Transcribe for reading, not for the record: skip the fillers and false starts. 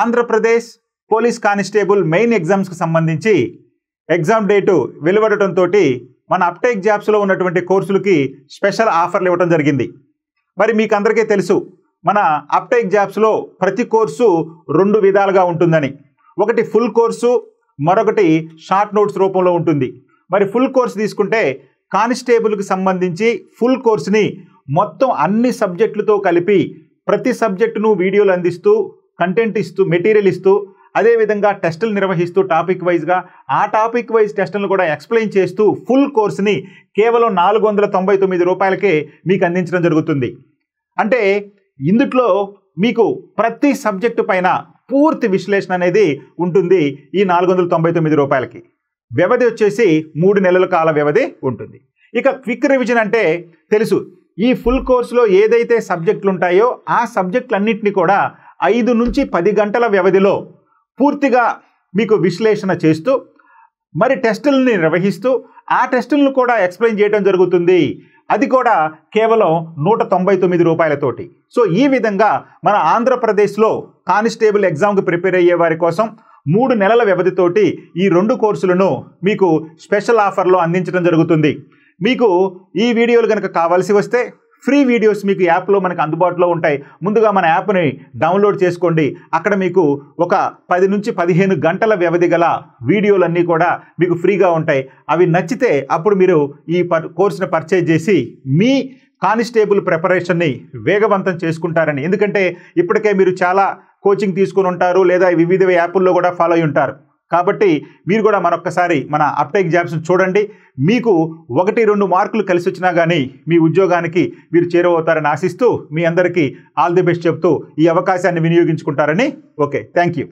Andhra Pradesh police constable main ఎగ్జామ్స్కి సంబంధించి exam date వెలువడటంతో మన అప్టేక్ జాబ్స్లో ఉన్నటువంటి కోర్సులకి స్పెషల్ ఆఫర్లు ఇవ్వడం జరిగింది. మరి మీకు అందరికీ తెలుసు, మన అప్టేక్ జాబ్స్లో ప్రతి కోర్సు 2 విధాలుగా ఉంటుందని. ఒకటి ఫుల్ కోర్సు, మరొకటి షార్ట్ నోట్స్ రూపంలో ఉంటుంది. మరి ఫుల్ కోర్సు తీసుకుంటే కానిస్టేబుల్కి సంబంధించి ఫుల్ కోర్సుని మొత్తం అన్ని సబ్జెక్టులతో కలిపి ప్రతి సబ్జెక్టును వీడియోలు అందిస్తూ, కంటెంట్ ఇస్తూ, మెటీరియల్ ఇస్తూ, అదేవిధంగా టెస్టులు నిర్వహిస్తూ టాపిక్ వైజ్గా ఆ టాపిక్ వైజ్ టెస్టులను కూడా ఎక్స్ప్లెయిన్ చేస్తూ ఫుల్ కోర్సుని కేవలం 499 రూపాయలకే మీకు అందించడం జరుగుతుంది. అంటే ఇందులో మీకు ప్రతి సబ్జెక్టు పైన పూర్తి విశ్లేషణ అనేది ఉంటుంది ఈ 499 రూపాయలకి. వ్యవధి వచ్చేసి 3 నెలల కాల వ్యవధి ఉంటుంది. ఇక క్విక్ రివిజన్ అంటే తెలుసు, ఈ ఫుల్ కోర్సులో ఏదైతే సబ్జెక్టులు ఉంటాయో ఆ సబ్జెక్టులన్నింటినీ కూడా 5 నుంచి 10 గంటల వ్యవధిలో పూర్తిగా మీకు విశ్లేషణ చేస్తూ మరి టెస్టులని నిర్వహిస్తూ ఆ టెస్టులను కూడా ఎక్స్ప్లెయిన్ చేయడం జరుగుతుంది. అది కూడా కేవలం 199 రూపాయలతోటి. సో ఈ విధంగా మన ఆంధ్రప్రదేశ్లో కానిస్టేబుల్ ఎగ్జామ్కి ప్రిపేర్ అయ్యే వారి కోసం 3 నెలల వ్యవధితోటి ఈ 2 కోర్సులను మీకు స్పెషల్ ఆఫర్లో అందించడం జరుగుతుంది. మీకు ఈ వీడియోలు కనుక కావాల్సి వస్తే ఫ్రీ వీడియోస్ మీకు యాప్లో మనకు అందుబాటులో ఉంటాయి. ముందుగా మన యాప్ని డౌన్లోడ్ చేసుకోండి. అక్కడ మీకు ఒక 10 నుంచి 15 గంటల వ్యవధి గల వీడియోలన్నీ కూడా మీకు ఫ్రీగా ఉంటాయి. అవి నచ్చితే అప్పుడు మీరు ఈ కోర్సుని పర్చేజ్ చేసి మీ కానిస్టేబుల్ ప్రిపరేషన్ని వేగవంతం చేసుకుంటారని. ఎందుకంటే ఇప్పటికే మీరు చాలా కోచింగ్ తీసుకుని ఉంటారు, లేదా వివిధ యాప్ల్లో కూడా ఫాలో అయి ఉంటారు. కాబట్టి మీరు కూడా మరొక్కసారి మన అప్టేక్ జాబ్స్ని చూడండి. మీకు 1-2 మార్కులు కలిసి వచ్చినా కానీ మీ ఉద్యోగానికి మీరు చేరువవుతారని ఆశిస్తూ మీ అందరికీ ఆల్ ది బెస్ట్ చెప్తూ ఈ అవకాశాన్ని వినియోగించుకుంటారని. Okay, thank you.